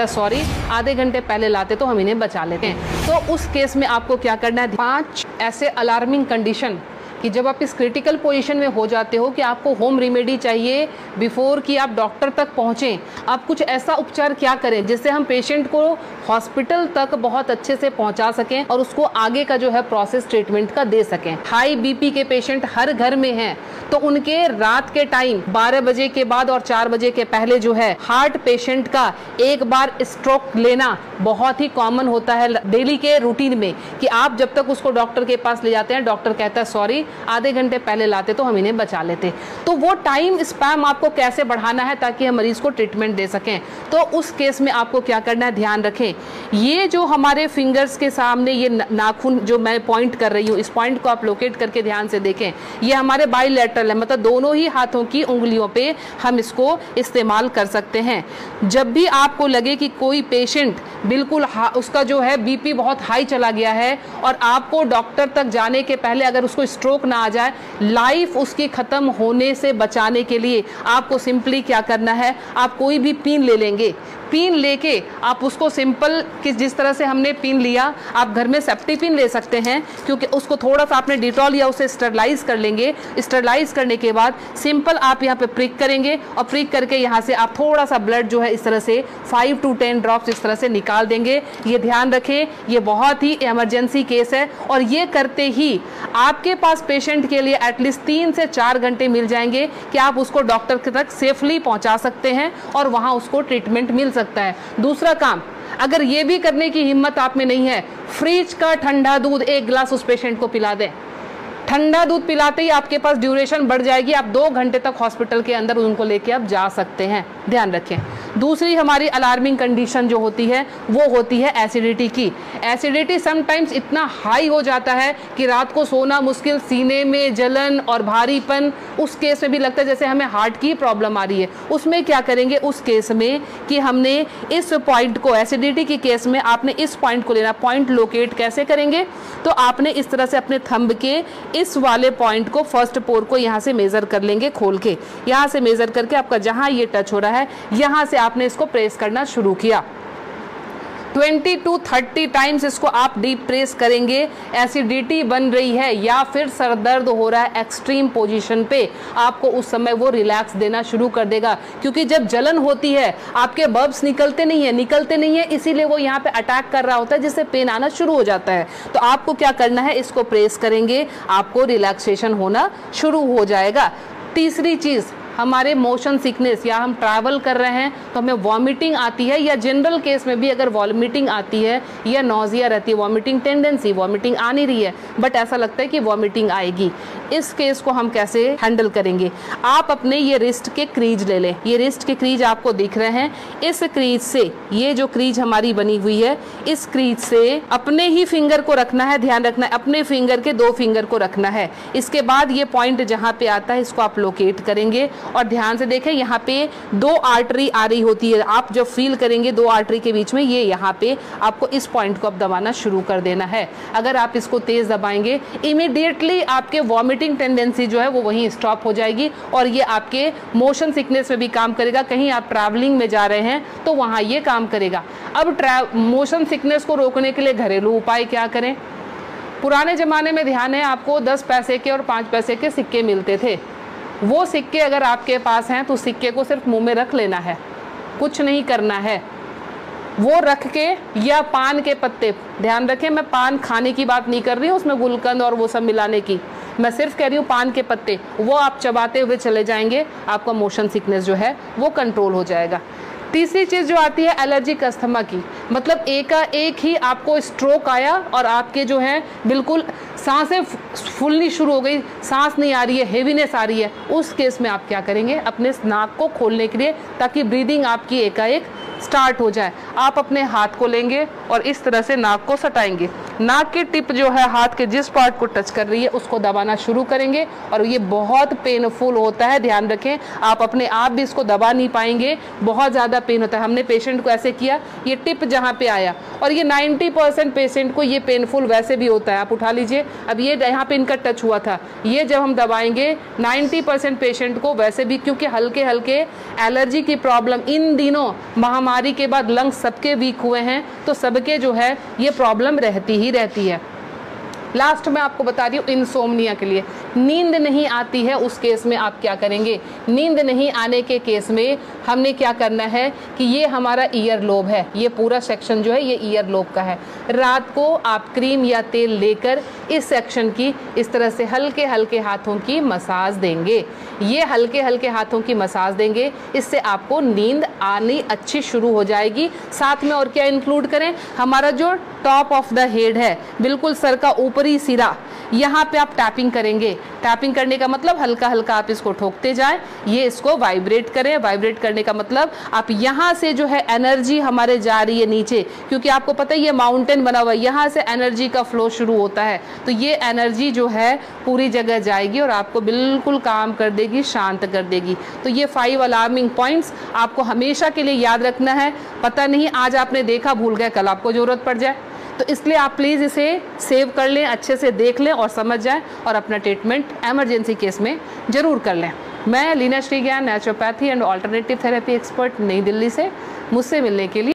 कहता है सॉरी, आधे घंटे पहले लाते तो हम इन्हें बचा लेते हैं। तो उस केस में आपको क्या करना है, 5 ऐसे अलार्मिंग कंडीशन कि जब आप इस क्रिटिकल पोजीशन में हो जाते हो कि आपको होम रेमेडी चाहिए बिफोर कि आप डॉक्टर तक पहुँचें। आप कुछ ऐसा उपचार क्या करें जिससे हम पेशेंट को हॉस्पिटल तक बहुत अच्छे से पहुंचा सकें और उसको आगे का जो है प्रोसेस ट्रीटमेंट का दे सकें। हाई बीपी के पेशेंट हर घर में हैं, तो उनके रात के टाइम 12 बजे के बाद और 4 बजे के पहले जो है हार्ट पेशेंट का एक बार स्ट्रोक लेना बहुत ही कॉमन होता है डेली के रूटीन में, कि आप जब तक उसको डॉक्टर के पास ले जाते हैं, डॉक्टर कहता है सॉरी, आधे घंटे पहले लाते तो हम इन्हें बचा लेते। तो वो टाइम स्पैम आपको कैसे बढ़ाना है ताकि हम मरीज को ट्रीटमेंट दे सकें। तो उस केस में आपको क्या करना है, ध्यान रखें, ये जो हमारे फिंगर्स के सामने ये नाखून जो मैं पॉइंट कर रही हूँ, इस पॉइंट को आप लोकेट करके ध्यान से देखें, ये हमारे बाइलेटरल है, मतलब दोनों ही हाथों की उंगलियों पे हम इसको इस्तेमाल कर सकते हैं। जब भी आपको लगे कि कोई पेशेंट बिल्कुल उसका जो है बीपी बहुत हाई चला गया है और आपको डॉक्टर तक जाने के पहले अगर उसको स्ट्रोक ना आ जाए, लाइफ उसकी खत्म होने से बचाने के लिए आपको सिंपली क्या करना है, आप कोई भी पिन ले लेंगे, पिन लेके आप उसको सिंपल कि जिस तरह से हमने पिन लिया, आप घर में सेफ्टी पिन ले सकते हैं, क्योंकि उसको थोड़ा सा आपने डिटॉल या उसे स्टरलाइज कर लेंगे। स्टरलाइज करने के बाद सिंपल आप यहाँ पे प्रिक करेंगे और प्रिक करके यहाँ से आप थोड़ा सा ब्लड जो है इस तरह से 5 to 10 ड्रॉप्स इस तरह से निकाल देंगे। ये ध्यान रखें, ये बहुत ही इमरजेंसी केस है और ये करते ही आपके पास पेशेंट के लिए एटलीस्ट 3 से 4 घंटे मिल जाएंगे कि आप उसको डॉक्टर तक सेफली पहुँचा सकते हैं और वहाँ उसको ट्रीटमेंट मिल सकता है। दूसरा काम, अगर ये भी करने की हिम्मत आप में नहीं है, फ्रिज का ठंडा दूध 1 गिलास उस पेशेंट को पिला दें। ठंडा दूध पिलाते ही आपके पास ड्यूरेशन बढ़ जाएगी, आप 2 घंटे तक हॉस्पिटल के अंदर उनको लेके आप जा सकते हैं। ध्यान रखें। दूसरी हमारी अलार्मिंग कंडीशन जो होती है वो होती है एसिडिटी की। एसिडिटी समटाइम्स इतना हाई हो जाता है कि रात को सोना मुश्किल, सीने में जलन और भारीपन, उस केस में भी लगता है जैसे हमें हार्ट की प्रॉब्लम आ रही है। उसमें क्या करेंगे उस केस में कि हमने इस पॉइंट को, एसिडिटी की केस में आपने इस पॉइंट को लेना। पॉइंट लोकेट कैसे करेंगे, तो आपने इस तरह से अपने थंब के इस वाले पॉइंट को, फर्स्ट पोर को यहाँ से मेजर कर लेंगे, खोल के यहाँ से मेजर करके आपका जहाँ ये टच हो रहा है यहाँ से आपने इसको प्रेस करना शुरू किया। 20 to 30 टाइम्स इसको आप डीप प्रेस करेंगे। एसिडिटी बन रही है या फिर सर दर्द हो रहा है एक्सट्रीम पोजीशन पे, आपको उस समय वो रिलैक्स देना शुरू कर देगा, क्योंकि जब जलन होती है आपके बब्स निकलते नहीं है, इसीलिए वो यहाँ पे अटैक कर रहा होता है, जिससे पेन आना शुरू हो जाता है। तो आपको क्या करना है, इसको प्रेस करेंगे, आपको रिलैक्सेशन होना शुरू हो जाएगा। तीसरी चीज़, हमारे मोशन सिकनेस, या हम ट्रैवल कर रहे हैं तो हमें वॉमिटिंग आती है, या जनरल केस में भी अगर वॉमिटिंग आती है या नॉजिया रहती है, वॉमिटिंग टेंडेंसी, वॉमिटिंग आ नहीं रही है बट ऐसा लगता है कि वॉमिटिंग आएगी, इस केस को हम कैसे हैंडल करेंगे। आप अपने ये रिस्ट के क्रीज ले लें, ये रिस्ट के क्रीज आपको दिख रहे हैं, इस क्रीज से, ये जो क्रीज हमारी बनी हुई है, इस क्रीज से अपने ही फिंगर को रखना है, ध्यान रखना है, अपने फिंगर के 2 फिंगर को रखना है। इसके बाद ये पॉइंट जहाँ पे आता है इसको आप लोकेट करेंगे और ध्यान से देखें, यहाँ पे 2 आर्टरी आ रही होती है, आप जब फील करेंगे 2 आर्टरी के बीच में, ये यहाँ पे आपको इस पॉइंट को अब दबाना शुरू कर देना है। अगर आप इसको तेज दबाएंगे इमीडिएटली आपके वॉमिटिंग टेंडेंसी जो है वो वहीं स्टॉप हो जाएगी और ये आपके मोशन सिकनेस में भी काम करेगा। कहीं आप ट्रैवलिंग में जा रहे हैं तो वहाँ ये काम करेगा। अब मोशन सिकनेस को रोकने के लिए घरेलू उपाय क्या करें। पुराने ज़माने में ध्यान है आपको 10 पैसे के और 5 पैसे के सिक्के मिलते थे, वो सिक्के अगर आपके पास हैं तो सिक्के को सिर्फ मुंह में रख लेना है, कुछ नहीं करना है। वो रख के, या पान के पत्ते, ध्यान रखें मैं पान खाने की बात नहीं कर रही हूँ, उसमें गुलकंद और वो सब मिलाने की, मैं सिर्फ कह रही हूँ पान के पत्ते, वो आप चबाते हुए चले जाएंगे, आपका मोशन सिकनेस जो है वो कंट्रोल हो जाएगा। तीसरी चीज़ जो आती है एलर्जिक अस्थमा की, मतलब एक ही आपको स्ट्रोक आया और आपके जो है बिल्कुल सांसें फूलनी शुरू हो गई, सांस नहीं आ रही है, हेवीनेस आ रही है, उस केस में आप क्या करेंगे, अपने नाक को खोलने के लिए ताकि ब्रीदिंग आपकी एकाएक स्टार्ट हो जाए, आप अपने हाथ को लेंगे और इस तरह से नाक को सटाएंगे। नाक की टिप जो है हाथ के जिस पार्ट को टच कर रही है उसको दबाना शुरू करेंगे और ये बहुत पेनफुल होता है, ध्यान रखें। आप अपने आप भी इसको दबा नहीं पाएंगे, बहुत ज़्यादा पेन होता है। हमने पेशेंट को ऐसे किया, ये टिप जहाँ पे आया, और ये 90% पेशेंट को ये पेनफुल वैसे भी होता है। आप उठा लीजिए, अब ये यहाँ पे इनका टच हुआ था, ये जब हम दबाएंगे 90% पेशेंट को वैसे भी, क्योंकि हल्के हल्के एलर्जी की प्रॉब्लम इन दिनों महामारी के बाद लंग्स सबके वीक हुए हैं, तो सबके जो है ये प्रॉब्लम रहती ही रहती है। लास्ट में आपको बता रही हूँ इंसोम्निया के लिए, नींद नहीं आती है उस केस में आप क्या करेंगे। नींद नहीं आने के केस में हमने क्या करना है कि ये हमारा ईयर लोब है, ये पूरा सेक्शन जो है ये ईयर लोब का है। रात को आप क्रीम या तेल लेकर इस सेक्शन की इस तरह से हल्के हल्के हाथों की मसाज देंगे। ये हल्के हल्के हाथों की मसाज देंगे, इससे आपको नींद आनी अच्छी शुरू हो जाएगी। साथ में और क्या इंक्लूड करें, हमारा जो टॉप ऑफ द हेड है, बिल्कुल सर का ऊपरी सिरा, यहाँ पे आप टैपिंग करेंगे। टैपिंग करने का मतलब हल्का हल्का आप इसको ठोकते जाएं, ये इसको वाइब्रेट करें। वाइब्रेट करने का मतलब आप यहाँ से जो है एनर्जी हमारे जा रही है नीचे, क्योंकि आपको पता है ये माउंटेन बना हुआ है, यहाँ से एनर्जी का फ्लो शुरू होता है, तो ये एनर्जी जो है पूरी जगह जाएगी और आपको बिल्कुल काम कर देगी, शांत कर देगी। तो ये 5 अलार्मिंग पॉइंट्स आपको हमेशा के लिए याद रखना है। पता नहीं आज आपने देखा, भूल गए, कल आपको ज़रूरत पड़ जाए, तो इसलिए आप प्लीज़ इसे सेव कर लें, अच्छे से देख लें और समझ जाएं, और अपना ट्रीटमेंट एमरजेंसी केस में ज़रूर कर लें। मैं Leena Shrigyan, naturopathy and alternative therapy expert, नई दिल्ली से। मुझसे मिलने के लिए